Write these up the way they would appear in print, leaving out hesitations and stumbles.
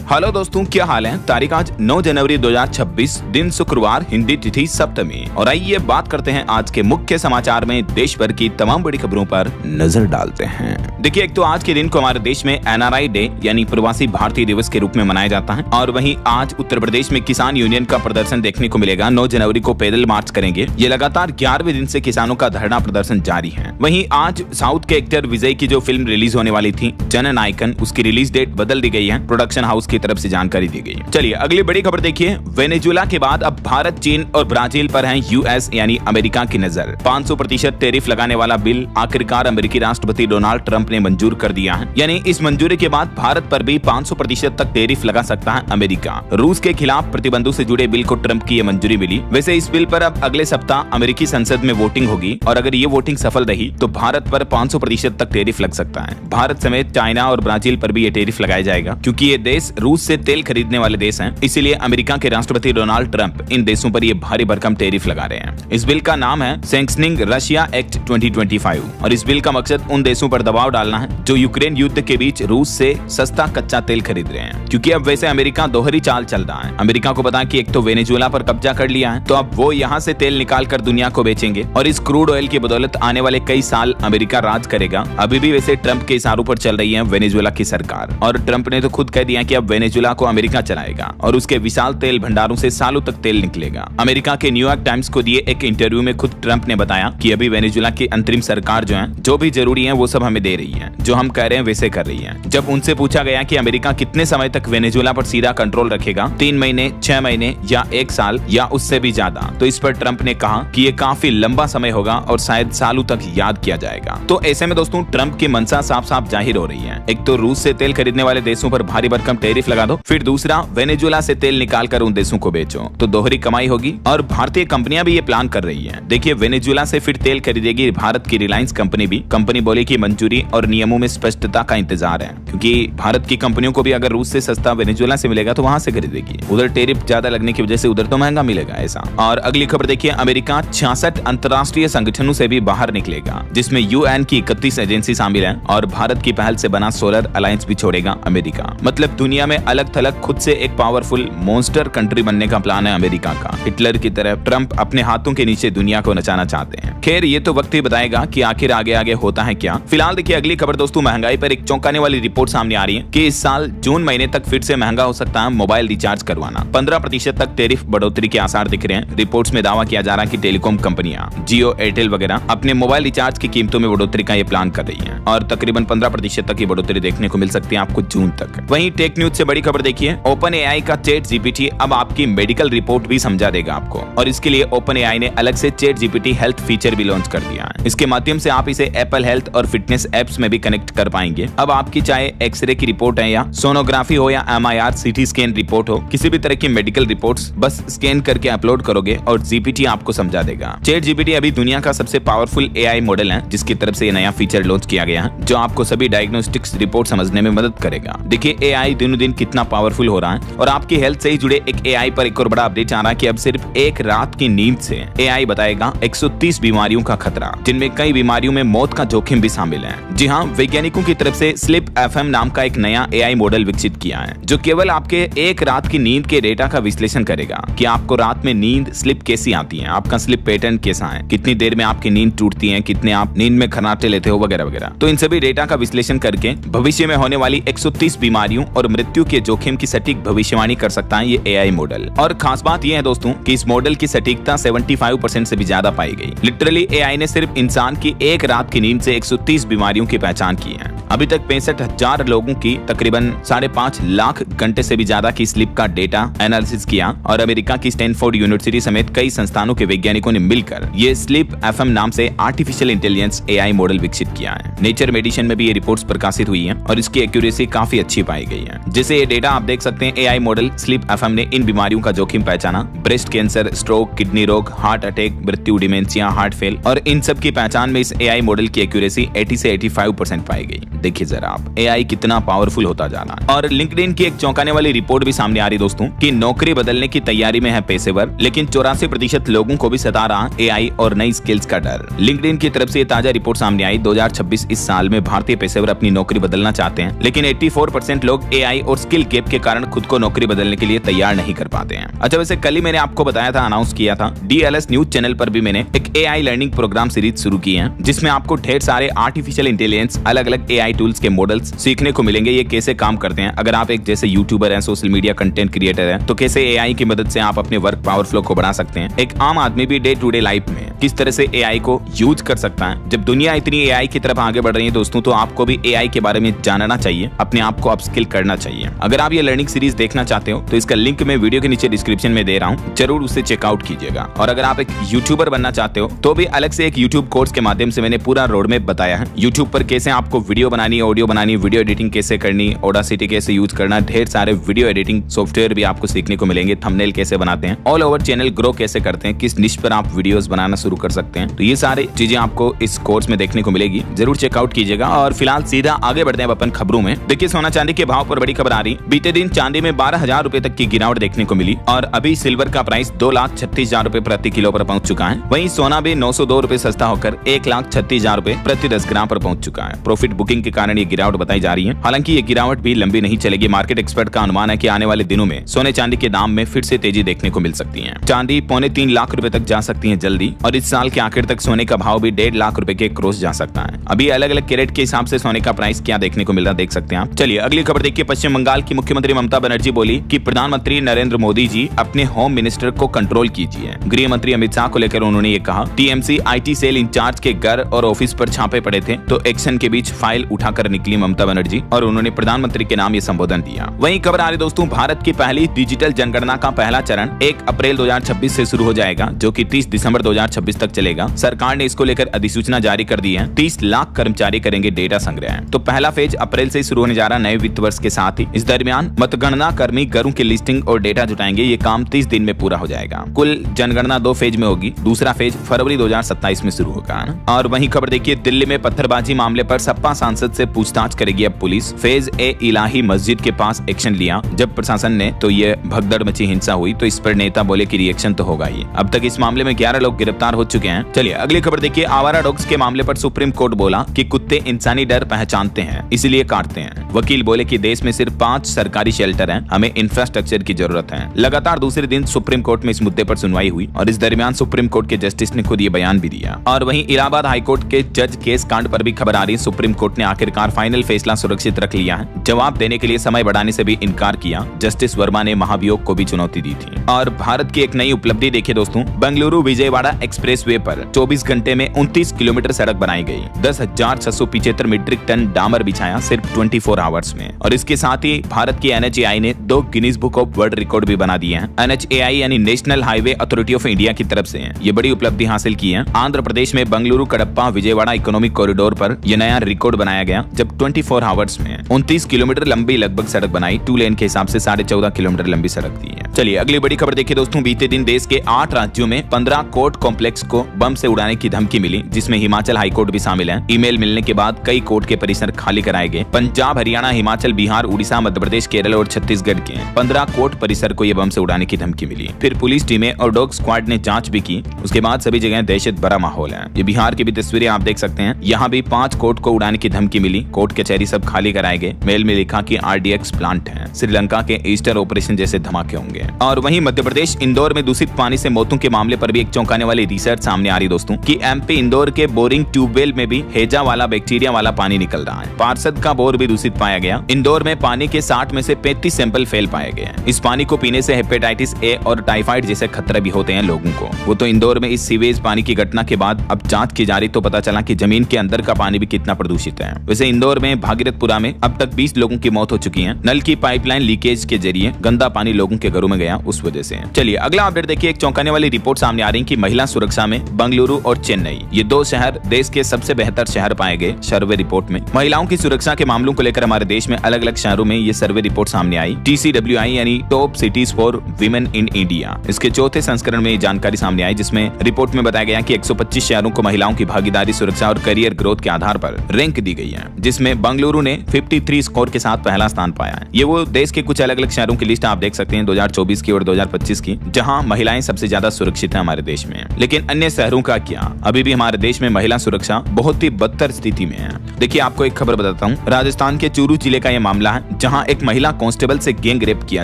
Hello दोस्तों, क्या हाल है। तारीख आज 9 जनवरी 2026, दिन शुक्रवार, हिंदी तिथि सप्तमी। और आइए बात करते हैं आज के मुख्य समाचार में देश भर की तमाम बड़ी खबरों पर नजर डालते हैं। देखिए, एक तो आज के दिन को हमारे देश में NRI डे यानी प्रवासी भारतीय दिवस के रूप में मनाया जाता है। और वहीं आज उत्तर प्रदेश में किसान यूनियन का प्रदर्शन देखने को मिलेगा। 9 जनवरी को पैदल मार्च करेंगे। ये लगातार 11वें दिन से किसानों का धरना प्रदर्शन जारी है। वहीं आज साउथ के एक्टर विजय की जो फिल्म रिलीज होने वाली थी जननायकन, उसकी रिलीज डेट बदल दी गई है। प्रोडक्शन हाउस की तरफ से जानकारी दी गई। चलिए अगली बड़ी खबर देखिए। वेनेजुएला के बाद अब भारत, चीन और ब्राजील पर है US यानी अमेरिका की नजर। 500% टैरिफ लगाने वाला बिल आखिरकार अमेरिकी राष्ट्रपति डोनाल्ड ट्रंप ने मंजूर कर दिया है। यानी इस मंजूरी के बाद भारत पर भी 500% तक टैरिफ लगा सकता है अमेरिका। रूस के खिलाफ प्रतिबंधों से जुड़े बिल को ट्रंप की मंजूरी मिली। वैसे इस बिल पर अब अगले सप्ताह अमेरिकी संसद में वोटिंग होगी और अगर ये वोटिंग सफल रही तो भारत पर 500% तक टैरिफ लग सकता है। भारत समेत चाइना और ब्राजील पर भी ये टैरिफ लगाया जाएगा क्योंकि ये देश रूस से तेल खरीदने वाले देश हैं। इसीलिए अमेरिका के राष्ट्रपति डोनाल्ड ट्रंप इन देशों पर ये भारी भरकम टैरिफ लगा रहे हैं। इस बिल का नाम है सैंक्शनिंग रशिया एक्ट 2025 और इस बिल का मकसद उन देशों पर दबाव डालना है जो यूक्रेन युद्ध के बीच रूस से सस्ता कच्चा तेल खरीद रहे हैं। क्योंकि अब वैसे अमेरिका दोहरी चाल चल रहा है। अमेरिका को पता कि एक तो वेनेजुएला पर कब्जा कर लिया है, तो अब वो यहाँ से तेल निकाल कर दुनिया को बेचेंगे और इस क्रूड ऑयल की बदौलत आने वाले कई साल अमेरिका राज करेगा। अभी भी वैसे ट्रंप के इशारों पर चल रही है वेनेजुएला की सरकार और ट्रंप ने तो खुद कह दिया कि अब वेनेजुएला को अमेरिका चलाएगा और उसके विशाल तेल भंडारों से सालों तक तेल निकलेगा। अमेरिका के न्यूयॉर्क टाइम्स को दिए एक इंटरव्यू में खुद ट्रंप ने बताया कि अभी वेनेजुएला की अंतरिम सरकार जो भी जरूरी है वो सब हमें दे रही है, जो हम कह रहे हैं वैसे कर रही है। जब उनसे पूछा गया कि अमेरिका कितने समय तक वेनेजुएला पर सीधा कंट्रोल रखेगा, 3 महीने, 6 महीने या 1 साल या उससे भी ज्यादा, तो इस पर ट्रंप ने कहा कि ये काफी लंबा समय होगा और शायद सालों तक याद किया जाएगा। तो ऐसे में दोस्तों ट्रंप की मंशा साफ साफ जाहिर हो रही है। एक तो रूस से तेल खरीदने वाले देशों पर भारी भरकम टैरिफ लगा दो, फिर दूसरा वेनेजुएला से तेल निकाल कर उन देशों को बेचो, तो दोहरी कमाई होगी। और भारतीय कंपनियां भी ये प्लान कर रही हैं। देखिए, वेनेजुएला से फिर तेल खरीदेगी भारत की रिलायंस कंपनी भी। कंपनी बोले कि मंजूरी और नियमों में स्पष्टता का इंतजार है क्योंकि भारत की कंपनियों को भी अगर रूस से सस्ता वेनेजुएला से मिलेगा तो वहां से खरीदेगी। उधर टैरिफ ज्यादा लगने की वजह से उधर तो महंगा मिलेगा ऐसा। और अगली खबर देखिए, अमेरिका 66 अंतर्राष्ट्रीय संगठनों से भी बाहर निकलेगा जिसमें UN की 31 एजेंसी शामिल है और भारत की पहल से बना सोलर अलायंस भी छोड़ेगा अमेरिका। मतलब दुनिया में अलग थलग खुद से एक पावरफुल मॉन्स्टर कंट्री बनने का प्लान है अमेरिका का। हिटलर की तरह ट्रंप अपने हाथों के नीचे दुनिया को नचाना चाहते हैं। खैर, ये तो वक्त ही बताएगा कि आखिर आगे आगे होता है क्या। फिलहाल देखिए अगली खबर दोस्तों, महंगाई पर एक चौंकाने वाली रिपोर्ट सामने आ रही है कि इस साल जून महीने तक फिर से महंगा हो सकता है मोबाइल रिचार्ज करवाना। 15% तक टैरिफ बढ़ोतरी के आसार दिख रहे हैं। रिपोर्ट्स में दावा किया जा रहा है कि टेलीकॉम कंपनियां जियो, एयरटेल वगैरह अपने मोबाइल रिचार्ज की कीमतों में बढ़ोतरी का ये प्लान कर रही है और तकरीबन 15% तक की बढ़ोतरी देखने को मिल सकती है आपको जून तक। वहीं टेक न्यूज से बड़ी खबर देखिए, OpenAI का ChatGPT अब आपकी मेडिकल रिपोर्ट भी समझा देगा आपको और इसके लिए OpenAI ने अलग से ChatGPT हेल्थ फीचर भी लॉन्च कर दिया है। इसके माध्यम से आप इसे एप्पल हेल्थ और फिटनेस एप्स में भी कनेक्ट कर पाएंगे। अब आपकी चाहे एक्सरे की रिपोर्ट है या सोनोग्राफी हो या MRI CT स्कैन रिपोर्ट हो, किसी भी तरह की मेडिकल रिपोर्ट्स बस स्कैन करके अपलोड करोगे और GPT आपको समझा देगा। ChatGPT अभी दुनिया का सबसे पावरफुल AI मॉडल है जिसकी तरफ से ये नया फीचर लॉन्च किया गया है जो आपको सभी डायग्नोस्टिक्स रिपोर्ट समझने में मदद करेगा। देखिए, AI दिनों दिन कितना पावरफुल हो रहा है और आपकी हेल्थ से ही जुड़े एक AI पर एक और बड़ा अपडेट आ रहा है कि अब सिर्फ एक रात की नींद से AI बताएगा 130 बीमारियों का खतरा, जिनमें कई बीमारियों में मौत का जोखिम भी शामिल है। जी हाँ, वैज्ञानिकों की तरफ से स्लीप FM नाम का एक नया AI मॉडल विकसित किया है जो केवल आपके एक रात की नींद के डेटा का विश्लेषण करेगा कि आपको रात में नींद स्लिप कैसी आती है, आपका स्लिप पैटर्न कैसा है, कितनी देर में आपकी नींद टूटती है, कितने आप नींद में खर्राटे लेते हो वगैरह वगैरह। तो इन सभी डेटा का विश्लेषण करके भविष्य में होने वाली 130 बीमारियों और मृत्यु के जोखिम की सटीक भविष्यवाणी कर सकता है ये AI मॉडल। और खास बात यह है दोस्तों कि इस मॉडल की सटीकता 75% से भी ज्यादा पाई गई। लिटरली AI ने सिर्फ इंसान की एक रात की नींद से 130 बीमारियों की पहचान की है। अभी तक 65,000 लोगों की तकरीबन 5.5 लाख घंटे से भी ज्यादा की स्लीप का डेटा एनालिसिस किया और अमेरिका की स्टैनफोर्ड यूनिवर्सिटी समेत कई संस्थानों के वैज्ञानिकों ने मिलकर ये स्लीप FM नाम से आर्टिफिशियल इंटेलिजेंस AI मॉडल विकसित किया है। नेचर मेडिसिन में भी ये रिपोर्ट्स प्रकाशित हुई हैं और इसकी एक्यूरेसी काफी अच्छी पाई गई है। जैसे ये डेटा आप देख सकते हैं, AI मॉडल स्लीप FM ने इन बीमारियों का जोखिम पहचाना, ब्रेस्ट कैंसर, स्ट्रोक, किडनी रोग, हार्ट अटैक, मृत्यु, डिमेंशिया, हार्ट फेल, और इन सब की पहचान में इस AI मॉडल की एक्यूरेसी 80 से 85% पाई गई। देखिए जरा आप, AI कितना पावरफुल होता जा रहा है। और लिंक्डइन की एक चौंकाने वाली रिपोर्ट भी सामने आ रही दोस्तों कि नौकरी बदलने की तैयारी में है पेशेवर, लेकिन 84% लोगों को भी सता रहा AI और नई स्किल्स का डर। लिंक्डइन की तरफ से ताजा रिपोर्ट सामने आई। 2026 इस साल में भारतीय पेशेवर अपनी नौकरी बदलना चाहते हैं, लेकिन 84% लोग AI और और स्किल गैप के कारण खुद को नौकरी बदलने के लिए तैयार नहीं कर पाते हैं। अच्छा, वैसे कल ही मैंने आपको बताया था, अनाउंस किया था, DLS न्यूज चैनल पर भी मैंने एक AI लर्निंग प्रोग्राम सीरीज शुरू की है, जिसमें आपको ढेर सारे आर्टिफिशियल इंटेलिजेंस, अलग अलग AI टूल्स के मॉडल्स सीखने को मिलेंगे, ये कैसे काम करते हैं। अगर आप एक जैसे यूट्यूबर हैं, सोशल मीडिया कंटेंट क्रिएटर है, तो कैसे AI की मदद से आप अपने वर्क पावर फ्लो को बढ़ा सकते हैं। एक आम आदमी भी डे टू डे लाइफ में किस तरह से AI को यूज कर सकता है। जब दुनिया इतनी AI की तरफ आगे बढ़ रही है दोस्तों, तो आपको भी AI के बारे में जानना चाहिए, अपने आप को अपस्किल करना चाहिए। अगर आप ये लर्निंग सीरीज देखना चाहते हो तो इसका लिंक मैं वीडियो के नीचे डिस्क्रिप्शन में दे रहा हूँ, जरूर उसे चेकआउट कीजिएगा। और अगर आप एक यूट्यूबर बनना चाहते हो तो भी अलग से एक यूट्यूब कोर्स के माध्यम से मैंने पूरा रोड मैप बताया है। यूट्यूब पर कैसे आपको वीडियो बनानी, ऑडियो बनानी, वीडियो एडिटिंग कैसे करनी, ऑडासिटी कैसे यूज करना, ढेर सारे वीडियो एडिटिंग सॉफ्टवेयर भी आपको सीखने को मिलेंगे, थंबनेल कैसे बनाते हैं, ऑल ओवर चैनल ग्रो कैसे करते हैं, किस निश पर आप वीडियोस बनाना शुरू कर सकते हैं। तो ये सारी चीजें आपको इस कोर्स में देखने को मिलेगी, जरूर चेकआउट कीजिएगा। और फिलहाल सीधा आगे बढ़ते हैं अपन खबरों में। देखिए, सोना चांदी के भाव पर बड़ी खबर आ रही। बीते दिन चांदी में 12,000 रुपए तक की गिरावट देखने को मिली और अभी सिल्वर का प्राइस 2,36,000 रुपए प्रति किलो पर पहुंच चुका है। वहीं सोना भी 902 रुपए सस्ता होकर 1,36,000 रुपए प्रति 10 ग्राम पर पहुंच चुका है। प्रॉफिट बुकिंग के कारण ये गिरावट बताई जा रही है। हालांकि ये गिरावट भी लंबी नहीं चलेगी। मार्केट एक्सपर्ट का अनुमान है कि आने वाले दिनों में सोने चांदी के दाम में फिर से तेजी देखने को मिल सकती है। चांदी 2.25 लाख रुपए तक जा सकती है जल्दी, और इस साल के आखिर तक सोने का भाव भी 1.5 लाख रुपए के क्रॉस जा सकता है। अभी अलग अलग कैरेट के हिसाब से सोने का प्राइस क्या देखने को मिल रहा है, देख सकते हैं आप। चलिए अगली खबर देखिए। पश्चिम बंगाल की मुख्यमंत्री ममता बनर्जी बोली कि प्रधानमंत्री नरेंद्र मोदी जी अपने होम मिनिस्टर को कंट्रोल कीजिए। गृह मंत्री अमित शाह को लेकर उन्होंने ये कहा। TMC IT सेल इंचार्ज के घर और ऑफिस पर छापे पड़े थे, तो एक्शन के बीच फाइल उठाकर निकली ममता बनर्जी और उन्होंने प्रधानमंत्री के नाम ये संबोधन दिया। वहीं खबर आ रही दोस्तों, भारत की पहली डिजिटल जनगणना का पहला चरण 1 अप्रैल 2026 से शुरू हो जाएगा, जो कि 30 दिसंबर 2026 तक चलेगा। सरकार ने इसको लेकर अधिसूचना जारी कर दी है। 30 लाख कर्मचारी करेंगे डेटा संग्रह। तो पहला फेज अप्रैल से शुरू होने जा रहा नए वित्त वर्ष के साथ ही। इस दरमियान मतगणना कर्मी घरों की लिस्टिंग और डेटा जुटाएंगे। ये काम 30 दिन में पूरा हो जाएगा। कुल जनगणना 2 फेज में होगी। दूसरा फेज फरवरी 2027 में शुरू होगा। और वहीं खबर देखिए, दिल्ली में पत्थरबाजी मामले पर सपा सांसद से पूछताछ करेगी अब पुलिस। फेज ए इलाही मस्जिद के पास एक्शन लिया जब प्रशासन ने, तो ये भगदड़ मची हिंसा हुई, तो इस पर नेता बोले कि रिएक्शन तो होगा ही। अब तक इस मामले में 11 लोग गिरफ्तार हो चुके हैं। चलिए अगली खबर देखिए। आवारा डॉग्स के मामले पर सुप्रीम कोर्ट बोला कि कुत्ते इंसानी डर पहचानते हैं, इसलिए काटते हैं। वकील बोले कि देश में सिर्फ 5 सरकारी शेल्टर हैं, हमें इंफ्रास्ट्रक्चर की जरूरत है। लगातार दूसरे दिन सुप्रीम कोर्ट में इस मुद्दे पर सुनवाई हुई और इस दरमियान सुप्रीम कोर्ट के जस्टिस ने खुद ये बयान भी दिया। और वहीं इलाहाबाद हाईकोर्ट के जज केस कांड पर भी खबर आ रही। सुप्रीम कोर्ट ने आखिरकार फाइनल फैसला सुरक्षित रख लिया है। जवाब देने के लिए समय बढ़ाने से भी इनकार किया। जस्टिस वर्मा ने महाभियोग को भी चुनौती दी थी। और भारत की एक नई उपलब्धि देखिए दोस्तों, बेंगलुरु विजयवाड़ा एक्सप्रेसवे पर 24 घंटे में 29 किलोमीटर सड़क बनाई गई। 10,675 मीट्रिक टन डामर बिछाया सिर्फ 24 आवर्स में। और इसके साथ ही भारत की NHAI ने 2 Guinness book of world record भी बना दिए हैं। NHAI यानी national highway authority of India की तरफ से ये बड़ी उपलब्धि हासिल की है। आंध्र प्रदेश में बेंगलुरु कडप्पा विजयवाड़ा इकोनॉमिक कॉरिडोर पर यह नया रिकॉर्ड बनाया गया, जब 24 आवर्स में 29 किलोमीटर लंबी लगभग सड़क बनाई। 2 लेन के हिसाब से 14.5 किलोमीटर लंबी सड़क दी है। चलिए अगली बड़ी खबर देखिए दोस्तों। बीते दिन देश के 8 राज्यों में 15 कोर्ट कॉम्प्लेक्स को बम से उड़ाने की धमकी मिली, जिसमें हिमाचल हाईकोर्ट भी शामिल है। ईमेल मिलने के बाद कई कोर्ट के परिसर खाली कराए गए। पंजाब, हरियाणा, हिमाचल, बिहार, उड़ीसा, मध्य प्रदेश, केरल और छत्तीसगढ़ के 15 कोर्ट परिसर को यह बम से उड़ाने की धमकी मिली। फिर पुलिस टीमें और डॉग स्क्वाड ने जांच भी की। उसके बाद सभी जगह दहशत भरा माहौल है। ये बिहार की भी तस्वीरें आप देख सकते हैं। यहाँ भी 5 कोर्ट को उड़ाने की धमकी मिली। कोर्ट कचहरी सब खाली कराए गए। मेल में लिखा कि RDX प्लांट है। श्रीलंका के ईस्टर ऑपरेशन जैसे धमाके होंगे। और वहीं मध्य प्रदेश इंदौर में दूषित पानी से मौतों के मामले पर भी एक चौंकाने वाली रिसर्च सामने आ रही दोस्तों कि MP इंदौर के बोरिंग ट्यूबवेल में भी हेजा वाला बैक्टीरिया वाला पानी निकल रहा है। पार्षद का बोर भी दूषित पाया गया। इंदौर में पानी के 60 में से 35 सैंपल फेल पाए गए हैं। इस पानी को पीने से हेपेटाइटिस A और टाइफाइड जैसे खतरे भी होते हैं लोगों को। वो तो इंदौर में इस सीवेज पानी की घटना के बाद अब जांच की जा रही, तो पता चला कि जमीन के अंदर का पानी भी कितना प्रदूषित है। वैसे इंदौर में भागीरथपुरा में अब तक 20 लोगों की मौत हो चुकी है। नल की पाइपलाइन लीकेज के जरिए गंदा पानी लोगों के घरों में गया, उस वजह से। चलिए अगला अपडेट देखिए। एक चौंकाने वाली रिपोर्ट सामने आ रही कि महिला सुरक्षा में बेंगलुरु और चेन्नई, ये 2 शहर देश के सबसे बेहतर शहर पाए गए सर्वे रिपोर्ट में। महिलाओं की सुरक्षा के मामलों को लेकर हमारे देश में अलग अलग शहरों में ये सर्वे रिपोर्ट सामने आई। TCWI यानी top cities for women in India, इसके 4थे संस्करण में ये जानकारी सामने आई, जिसमें रिपोर्ट में बताया गया कि 125 शहरों को महिलाओं की भागीदारी, सुरक्षा और करियर ग्रोथ के आधार पर रैंक दी गई है, जिसमें बेंगलुरु ने 53 स्कोर के साथ पहला स्थान पाया है। ये वो देश के कुछ अलग अलग शहरों की लिस्ट आप देख सकते हैं। 2024 की और 2025 की, जहां महिलाएं सबसे ज्यादा सुरक्षित हैं हमारे देश में। लेकिन अन्य शहरों का क्या? अभी भी हमारे देश में महिला सुरक्षा बहुत ही बदतर स्थिति में है। देखिए, आपको एक खबर बताता हूँ। राजस्थान के चूरू जिले का यह मामला है, जहाँ एक महिला कांस्टेबल से गैंग रेप किया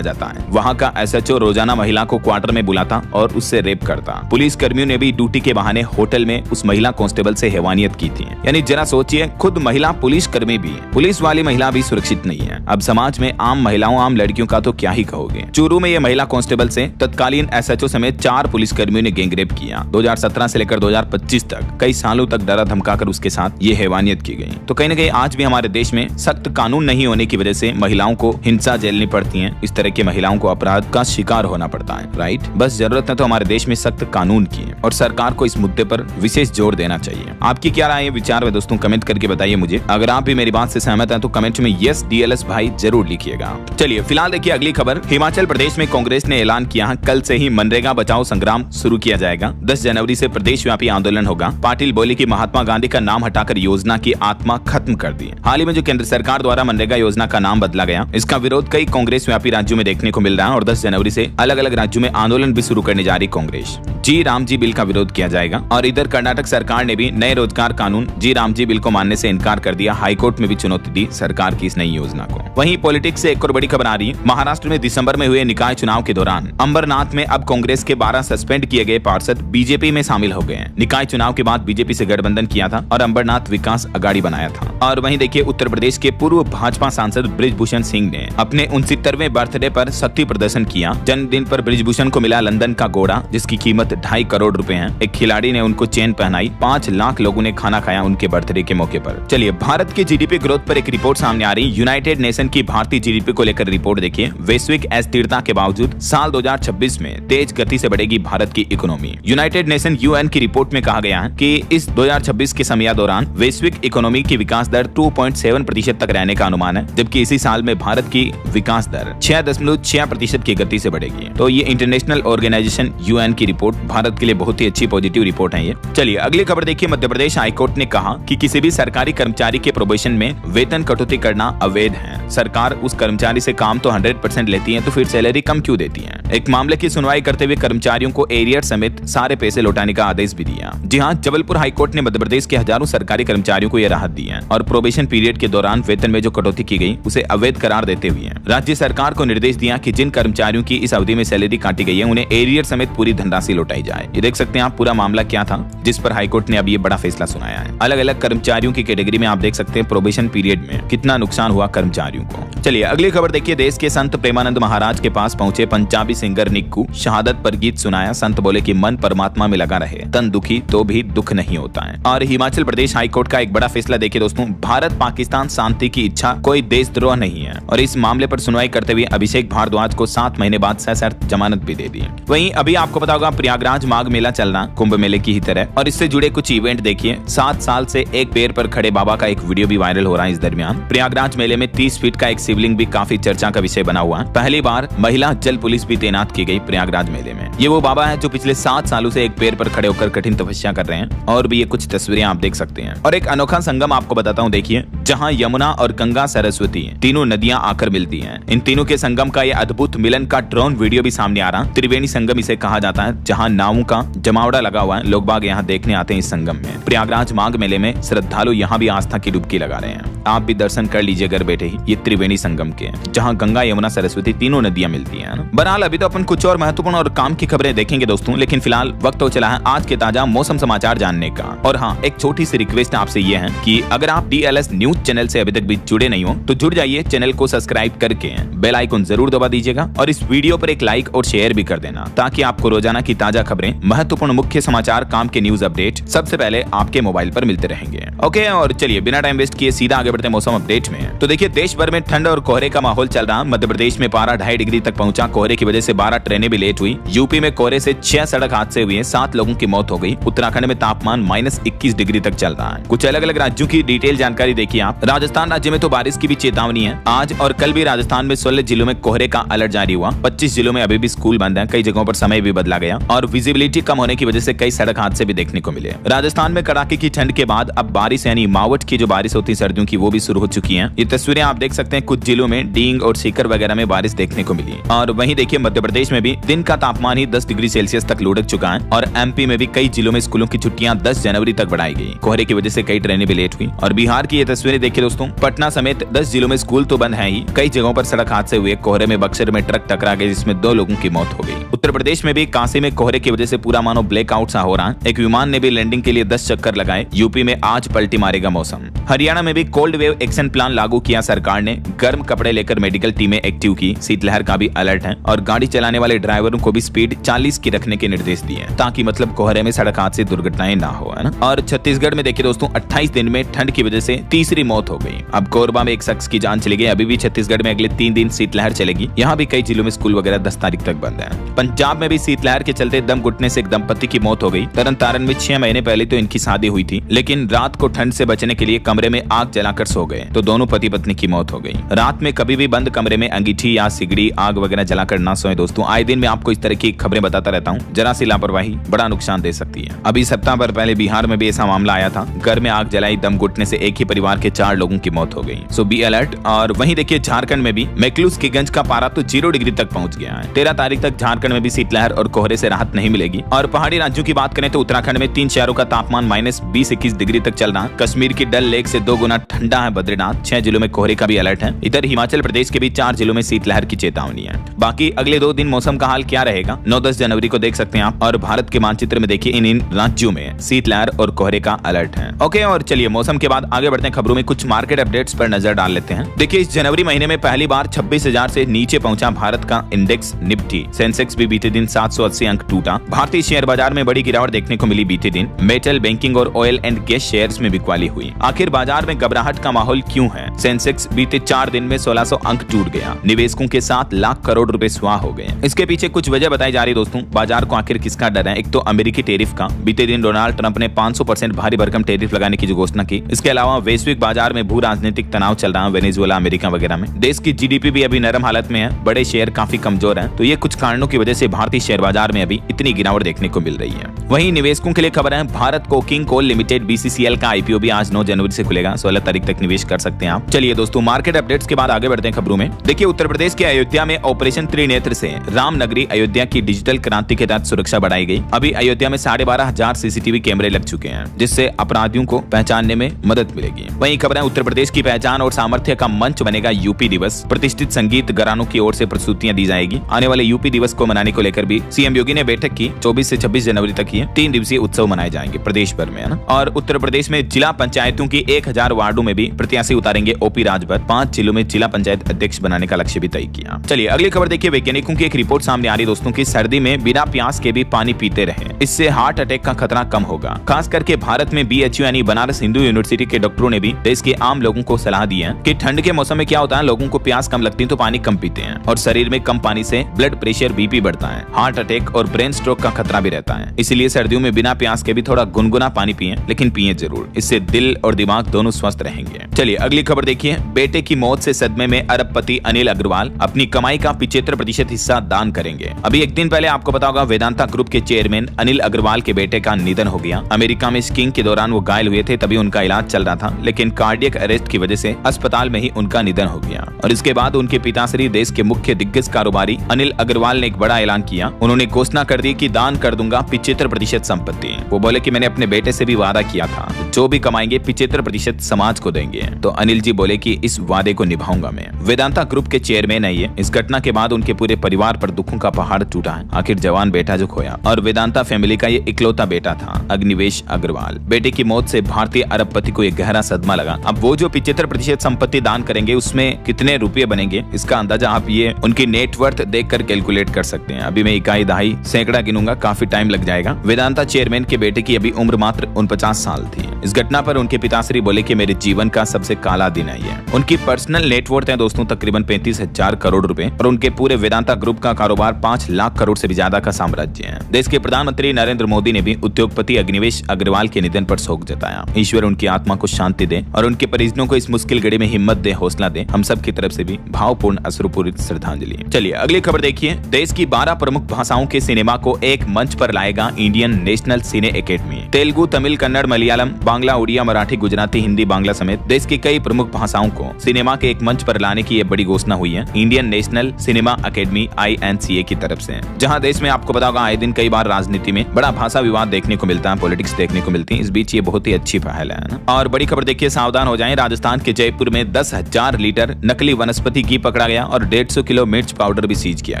जाता है। वहाँ का SHO रोजाना महिला को क्वार्टर में बुलाता और उससे रेप करता। पुलिस कर्मियों ने भी ड्यूटी के बहाने होटल में उस महिला कांस्टेबल से हैवानियत की थी। यानी जरा सोचिए, खुद महिला पुलिस कर्मी भी, पुलिस वाली महिला भी सुरक्षित नहीं है। अब समाज में आम महिलाओं, आम लड़कियों का तो क्या ही कहोगे। चूरू में यह महिला कांस्टेबल से तत्कालीन SHO समेत 4 पुलिस कर्मियों ने गैंग रेप किया। 2017 से लेकर 2025 तक कई सालों तक डरा धमकाकर उसके साथ ये हैवानियत की गई। तो कहीं न कहीं आज भी हमारे देश में सख्त कानून नहीं होने की वजह से महिलाओं को हिंसा झेलनी पड़ती है। इस तरह की महिलाओं को अपराध का शिकार होना पड़ता है। राइट, बस जरूरत है तो हमारे देश में सख्त कानून की है और सरकार को इस मुद्दे पर विशेष जोर देना चाहिए। आपकी क्या राय है, विचार है दोस्तों, कमेंट करके बताइए मुझे। अगर आप भी मेरी बात से सहमत हैं तो कमेंट में यस DLS भाई जरूर लिखिएगा। चलिए फिलहाल देखिए अगली खबर। हिमाचल प्रदेश में कांग्रेस ने ऐलान किया है, कल से ही मनरेगा बचाओ संग्राम शुरू किया जाएगा। 10 जनवरी से प्रदेश व्यापी आंदोलन होगा। पाटिल बोले कि महात्मा गांधी का नाम हटाकर योजना की आत्मा खत्म कर दी। हाल ही में जो केंद्र सरकार द्वारा मनरेगा योजना का नाम बदला गया, इसका विरोध कई कांग्रेस व्यापी राज्यों में देखने को मिल रहा है और 10 जनवरी से अलग अलग राज्यों में आंदोलन भी शुरू करने जा रही कांग्रेस। जी राम जी बिल का विरोध किया जाएगा। और इधर कर्नाटक सरकार ने भी नए रोजगार कानून जी राम जी बिल को मानने से इनकार कर दिया। हाईकोर्ट में भी चुनौती दी सरकार की इस नई योजना को। वहीं पॉलिटिक्स से एक और बड़ी खबर आ रही है। महाराष्ट्र में दिसंबर में हुए निकाय चुनाव के दौरान अंबरनाथ में अब कांग्रेस के 12 सस्पेंड किए गए पार्षद बीजेपी में शामिल हो गए हैं। निकाय चुनाव के बाद बीजेपी से गठबंधन किया था और अंबरनाथ विकास अघाड़ी बनाया था। और वहीं देखिए, उत्तर प्रदेश के पूर्व भाजपा सांसद बृजभूषण सिंह ने अपने 69वें बर्थडे पर शक्ति प्रदर्शन किया। जन्मदिन पर बृजभूषण को मिला लंदन का घोड़ा, जिसकी कीमत 2.5 करोड़ रुपए है। एक खिलाड़ी ने उनको चेन पहनाई। 5 लाख लोगों ने खाना खाया उनके बर्थडे के मौके पर। चलिए, भारत के GDP ग्रोथ पर एक रिपोर्ट सामने आ रही। यूनाइटेड नेशन की भारतीय GDP को लेकर रिपोर्ट देखिए। वैश्विक अस्थिरता के बावजूद साल 2026 में तेज गति से बढ़ेगी भारत की इकोनॉमी। यूनाइटेड नेशन UN की रिपोर्ट में कहा गया है कि इस 2026 के समय दौरान वैश्विक इकोनॉमी की विकास दर 2.7% तक रहने का अनुमान है, जबकि इसी साल में भारत की विकास दर 6.6% की गति से बढ़ेगी। तो ये इंटरनेशनल ऑर्गेनाइजेशन UN की रिपोर्ट भारत के लिए बहुत ही अच्छी पॉजिटिव रिपोर्ट है ये। चलिए अगली खबर देखिए। मध्य प्रदेश हाईकोर्ट ने कहा कि किसी भी सरकारी कर्मचारी के प्रोबेशन में वेतन कटौती करना अवैध है। सरकार उस कर्मचारी से काम तो 100% लेती है, तो फिर सैलरी कम क्यों देती है। एक मामले की सुनवाई करते हुए कर्मचारियों को एरियर समेत सारे पैसे लौटाने का आदेश भी दिया। जी हाँ, जबलपुर हाईकोर्ट ने मध्य प्रदेश के हजारों सरकारी कर्मचारियों को यह राहत दी है और प्रोबेशन पीरियड के दौरान वेतन में जो कटौती की गई उसे अवैध करार देते हुए राज्य सरकार को निर्देश दिया कि जिन कर्मचारियों की इस अवधि में सैलरी काटी गई है उन्हें एरियर समेत पूरी धनराशि लौटाई जाए। ये देख सकते हैं आप पूरा मामला क्या था जिस पर हाईकोर्ट ने अब ये बड़ा फैसला सुनाया है। अलग अलग कर्मचारियों की कैटेगरी में आप देख सकते हैं प्रोबेशन पीरियड में कितना नुकसान हुआ कर्मचारियों को। चलिए अगली खबर देखिए। देश के संत प्रेमानंद महाराज के पास पहुंचे पंजाबी सिंगर निक्कू, शहादत पर गीत सुनाया। संत बोले कि मन परमात्मा में लगा रहे, तन दुखी तो भी दुख नहीं होता है। और हिमाचल प्रदेश हाईकोर्ट का एक बड़ा फैसला देखिए दोस्तों। भारत पाकिस्तान शांति की इच्छा कोई देशद्रोह नहीं है और इस मामले पर सुनवाई करते हुए अभिषेक भारद्वाज को 7 महीने बाद सशर्त जमानत भी दे दी। वहीं अभी आपको पता होगा प्रयागराज माघ मेला चल रहा कुंभ मेले की ही तरह, और इससे जुड़े कुछ इवेंट देखिए। 7 साल से एक पैर पर खड़े बाबा का एक वीडियो भी वायरल हो रहा है। इस दरमियान प्रयागराज मेले में 30 फीट का एक शिवलिंग भी काफी चर्चा का विषय बना हुआ है। पहली बार महिला जल पुलिस भी तैनात की गई प्रयागराज मेले में। ये वो बाबा है जो पिछले 7 सालों से एक पैर पर खड़े होकर कठिन तपस्या कर रहे हैं और भी ये कुछ तस्वीरें आप देख सकते हैं। और एक अनोखा संगम आपको बताता हूँ देखिए, जहाँ यमुना और गंगा सरस्वती तीनों नदियां आकर मिलती हैं। इन तीनों के संगम का यह अद्भुत मिलन का ड्रोन वीडियो भी सामने आ रहा। त्रिवेणी संगम इसे कहा जाता है, जहाँ नावों का जमावड़ा लगा हुआ है। लोग बाग यहाँ देखने आते हैं इस संगम में। प्रयागराज माघ मेले में श्रद्धालु यहाँ भी आस्था की डुबकी लगा रहे हैं। आप भी दर्शन कर लीजिए घर बैठे ही। ये त्रिवेणी संगम के, जहाँ गंगा यमुना सरस्वती तीनों नदियां मिलती हैं। बहरहाल अभी तो अपन कुछ और महत्वपूर्ण और काम की खबरें देखेंगे दोस्तों, लेकिन फिलहाल वक्त हो चला है आज के ताजा मौसम समाचार जानने का। और हाँ, एक छोटी सी रिक्वेस्ट आपसे ये है कि अगर आप DLS न्यूज चैनल से अभी तक भी जुड़े नहीं हो तो जुड़ जाइए। चैनल को सब्सक्राइब करके बेल आइकन जरूर दबा दीजिएगा और इस वीडियो पर एक लाइक और शेयर भी कर देना, ताकि आपको रोजाना की ताजा खबरें, महत्वपूर्ण मुख्य समाचार, काम के न्यूज अपडेट सबसे पहले आपके मोबाइल पर मिलते रहेंगे। ओके, और चलिए बिना टाइम वेस्ट किए सीधा आगे बढ़ते मौसम अपडेट में। तो देखिए, देश भर में ठंड और कोहरे का माहौल चल रहा। मध्य प्रदेश में पारा 2.5 डिग्री तक पहुंचा। कोहरे की वजह से 12 ट्रेनें भी लेट हुई। यूपी में कोहरे से 6 सड़क हादसे हुए, 7 लोगों की मौत हो गई। उत्तराखंड में तापमान -21 डिग्री तक चल रहा है। कुछ अलग अलग राज्यों की डिटेल जानकारी देखिए आप। राजस्थान राज्य में तो बारिश की भी चेतावनी है। आज और कल भी राजस्थान में 16 जिलों में कोहरे का अलर्ट जारी हुआ। 25 जिलों में अभी भी स्कूल बंद है। कई जगहों पर समय भी बदला गया और और विजिबिलिटी कम होने की वजह से कई सड़क हादसे भी देखने को मिले। राजस्थान में कड़ाके की ठंड के बाद अब बारिश यानी मावठ की जो बारिश होती है सर्दियों की वो भी शुरू हो चुकी है। ये तस्वीरें आप देख सकते हैं, कुछ जिलों में डींग और सीकर वगैरह में बारिश देखने को मिली। और वहीं देखिए मध्य प्रदेश में भी दिन का तापमान ही 10 डिग्री सेल्सियस तक लुढ़क चुका है और एमपी में भी कई जिलों में स्कूलों की छुट्टियां 10 जनवरी तक बढ़ाई गई। कोहरे की वजह से कई ट्रेनें भी लेट हुई। और बिहार की ये तस्वीरें देखिए दोस्तों, पटना समेत 10 जिलों में स्कूल तो बंद है ही, कई जगहों पर सड़क हादसे हुए। कोहरे में बक्सर में ट्रक टकरा गए जिसमें 2 लोगों की मौत हो गई। उत्तर प्रदेश में भी काशी में कोहरे की वजह से पूरा मानो ब्लैकआउट सा हो रहा है। एक विमान ने भी लैंडिंग के लिए 10 चक्कर लगाए। यूपी में आज पलटी मारेगा मौसम। हरियाणा में भी कोल्ड वेव एक्शन प्लान लागू किया सरकार ने। गर्म कपड़े लेकर मेडिकल टीमें एक्टिव की। शीतलहर का भी अलर्ट है और गाड़ी चलाने वाले ड्राइवरों को भी स्पीड 40 की रखने के निर्देश दिए ताकि मतलब कोहरे में सड़क हादसे दुर्घटनाएं ना हो, है ना। और छत्तीसगढ़ में देखिए दोस्तों, 28 दिन में ठंड की वजह से तीसरी मौत हो गई। अब कोरबा में एक शख्स की जान चली गई। अभी भी छत्तीसगढ़ में अगले 3 दिन शीतलहर चलेगी। यहाँ भी कई जिलों में स्कूल वगैरह 10 तारीख तक बंद है। पंजाब में भी शीतलहर के चलते दम घुटने से एक दंपति की मौत हो गई। तरन तारण में 6 महीने पहले तो इनकी शादी हुई थी, लेकिन रात को ठंड से बचने के लिए कमरे में आग जलाकर सो गए तो दोनों पति पत्नी की मौत हो गई। रात में कभी भी बंद कमरे में अंगीठी या सिगड़ी आग वगैरह जलाकर ना सोए दोस्तों। आए दिन मैं आपको इस तरह की खबरें बताता रहता हूँ। जरा सी लापरवाही बड़ा नुकसान दे सकती है। अभी सप्ताह भर पहले बिहार में भी ऐसा मामला आया था। घर में आग जलाई, दम घुटने से एक ही परिवार के 4 लोगों की मौत हो गई। सो बी अलर्ट। और वहीं देखिए झारखंड में भी मैक्लूस्कीगंज का पारा तो 0 डिग्री तक पहुंच गया है। 13 तारीख तक झारखंड में भी शीतलहर और कोहरे से राहत नहीं मिलेगी। और पहाड़ी राज्यों की बात करें तो उत्तराखंड में 3 शहरों का तापमान -20-21 डिग्री तक चल रहा है। कश्मीर की डल लेक से 2 गुना ठंडा है बद्रीनाथ। 6 जिलों में कोहरे का भी अलर्ट है। इधर हिमाचल प्रदेश के भी 4 जिलों में शीतलहर की चेतावनी है। बाकी अगले 2 दिन मौसम का हाल क्या रहेगा 9-10 जनवरी को देख सकते हैं आप। और भारत के मानचित्र में देखिए इन राज्यों में शीतलहर और कोहरे का अलर्ट है। ओके, और चलिए मौसम के बाद आगे बढ़ते हैं खबरों में। कुछ मार्केट अपडेट्स पर नजर डाल लेते हैं। देखिए इस जनवरी महीने में पहली बार 26,000 से नीचे पहुंचा भारत का इंडेक्स निफ्टी। सेंसेक्स भी बीते दिन 780 अंक टूटा। भारतीय शेयर बाजार में बड़ी गिरावट देखने को मिली बीते दिन। मेटल, बैंकिंग और ऑयल एंड गैस शेयर्स में बिकवाली हुई। आखिर बाजार में घबराहट का माहौल क्यों है? सेंसेक्स बीते 4 दिन में 1600 अंक टूट गया। निवेशकों के 7 लाख करोड़ रुपए स्वाह हो गए। इसके पीछे कुछ वजह बताई जा रही दोस्तों। बाजार को आखिर किसका डर है? एक तो अमेरिकी टैरिफ का। बीते दिन डोनाल्ड ट्रंप ने 500% भारी भरकम टैरिफ लगाने की जो घोषणा की। इसके अलावा वैश्विक बाजार में भू राजनीतिक तनाव चल रहा है वेनेजुएला, अमेरिका वगैरह में। देश की जीडीपी भी अभी नरम हालत में है। बड़े शेयर काफी कमजोर हैं। तो ये कुछ कारणों की वजह से भारतीय शेयर बाजार में अभी इतनी गिरावट देखने को मिल रही है। वहीं निवेशकों के लिए खबर है, Bharat Coking Coal Limited BCCL का IPO भी आज 9 जनवरी से खुलेगा। 16 तारीख तक निवेश कर सकते हैं आप। चलिए दोस्तों मार्केट अपडेट्स के बाद आगे बढ़ते हैं खबरों में। देखिए उत्तर प्रदेश के अयोध्या में ऑपरेशन त्रिनेत्र से राम नगरी अयोध्या की डिजिटल क्रांति के तहत सुरक्षा बढ़ाई गई। अभी अयोध्या में 12,500 CCTV कैमरे लग चुके हैं जिससे अपराधियों को पहचानने में मदद मिलेगी। वहीं खबर है, उत्तर प्रदेश की पहचान और सामर्थ्य का मंच बनेगा यूपी दिवस। प्रतिष्ठित संगीत घरानों की ओर से प्रस्तुतियां दी जाएगी। आने वाले यूपी दिवस को मनाने को लेकर भी सीएम योगी ने बैठक की। 24 से 26 जनवरी तक ये 3 दिवसीय उत्सव मनाए जाएंगे प्रदेश भर में, है ना। और उत्तर प्रदेश में जिला पंचायतों की 1000 वार्डों में भी प्रत्याशी उतारेंगे ओपी राजभर। 5 जिलों में जिला पंचायत अध्यक्ष बनाने का लक्ष्य भी तय किया। चलिए अगली खबर देखिए। वैज्ञानिकों की एक रिपोर्ट सामने आ रही दोस्तों की सर्दी में बिना प्यास के भी पानी पीते रहे, इससे हार्ट अटैक का खतरा कम होगा। खास करके भारत में BHU यानी बनारस हिंदू यूनिवर्सिटी के डॉक्टरों ने भी देश के आम लोगों को सलाह दी है कि ठंड के मौसम में क्या होता है, लोगों को प्यास कम लगती है तो पानी कम पीते हैं और शरीर में कम पानी से ब्लड प्रेशर BP बढ़ता है, हार्ट अटैक और ब्रेन स्ट्रोक का खतरा भी रहता है। इसलिए सर्दियों में बिना प्यास के भी थोड़ा गुनगुना पानी पिए, लेकिन पिए जरूर। इससे दिल और दिमाग दोनों स्वस्थ रहेंगे। चलिए अगली खबर देखिए। बेटे की मौत से सदमे में अरबपति अनिल अग्रवाल अपनी कमाई का 75% हिस्सा दान करेंगे। अभी एक दिन पहले आपको पता होगा वेदांता ग्रुप के चेयरमैन अनिल अग्रवाल के बेटे का निधन हो गया। अमेरिका में स्कीइंग के दौरान वो घायल हुए थे, तभी उनका इलाज चल रहा था, लेकिन कार्डियक अरेस्ट की वजह से अस्पताल में ही उनका निधन हो गया। और इसके बाद उनके पिताश्री देश के मुख्य दिग्गज कारोबारी अनिल अग्रवाल ने एक बड़ा ऐलान किया। उन्होंने घोषणा कर दी कि दान कर दूंगा 75% संपत्ति। वो बोले कि मैंने अपने बेटे से भी वादा किया था, जो भी कमाएंगे 75% समाज को देंगे। तो अनिल जी बोले कि इस वादे को निभाऊंगा मैं। वेदांता ग्रुप के चेयरमैन है ये। इस घटना के बाद उनके पूरे परिवार पर दुखों का पहाड़ टूटा है। आखिर जवान बेटा जो खोया। और वेदांता फैमिली का ये इकलौता बेटा था अग्निवेश अग्रवाल। बेटे की मौत से भारतीय अरबपति को एक गहरा सदमा लगा। अब वो जो 75% संपत्ति दान करेंगे उसमें कितने रुपए बनेंगे, इसका अंदाजा आप ये उनकी नेटवर्थ देखकर कैलकुलेट कर सकते हैं। अभी मैं इकाई दहाई सैकड़ा गिनूंगा, काफी टाइम लग जाएगा। वेदांता चेयरमैन के बेटे की अभी उम्र मात्र 49 साल थी। इस घटना पर उनके पिताश्री बोले कि मेरे जीवन का सबसे काला दिन है ये। उनकी पर्सनल नेटवर्थ है दोस्तों तकरीबन 35,000 करोड़ रुपए और उनके पूरे वेदांता ग्रुप का कारोबार 5 लाख करोड़ से भी ज्यादा का साम्राज्य है। देश के प्रधानमंत्री नरेंद्र मोदी ने भी उद्योगपति अग्निवेश अग्रवाल के निधन पर शोक जताया। ईश्वर उनकी आत्मा को शांति दे और उनके परिजनों को इस मुश्किल घड़ी में हिम्मत दे, हौसला दे। हम सब की तरफ से भी भावपूर्ण अश्रुपूरित श्रद्धांजलि। चलिए अगली खबर देखिए। देश की 12 प्रमुख भाषाओं के सिनेमा को एक मंच पर लाएगा इंडियन नेशनल सिने एकेडमी। तेलुगु, तमिल, कन्नड़, मलयालम, बांग्ला, उड़िया, मराठी, गुजराती, हिंदी, बांग्ला समेत देश की कई प्रमुख भाषाओं को सिनेमा के एक मंच पर लाने की यह बड़ी घोषणा हुई है Indian national cinema academy INCA की तरफ से। जहां देश में आपको पता होगा आए दिन कई बार राजनीति में बड़ा भाषा विवाद देखने को मिलता है, पॉलिटिक्स देखने को मिलती है। इस बीच ये बहुत ही अच्छी पहल है ना। और बड़ी खबर देखिए, सावधान हो जाएं, राजस्थान के जयपुर में 10,000 लीटर नकली वनस्पति घी पकड़ा गया और 150 किलो मिर्च पाउडर भी सीज किया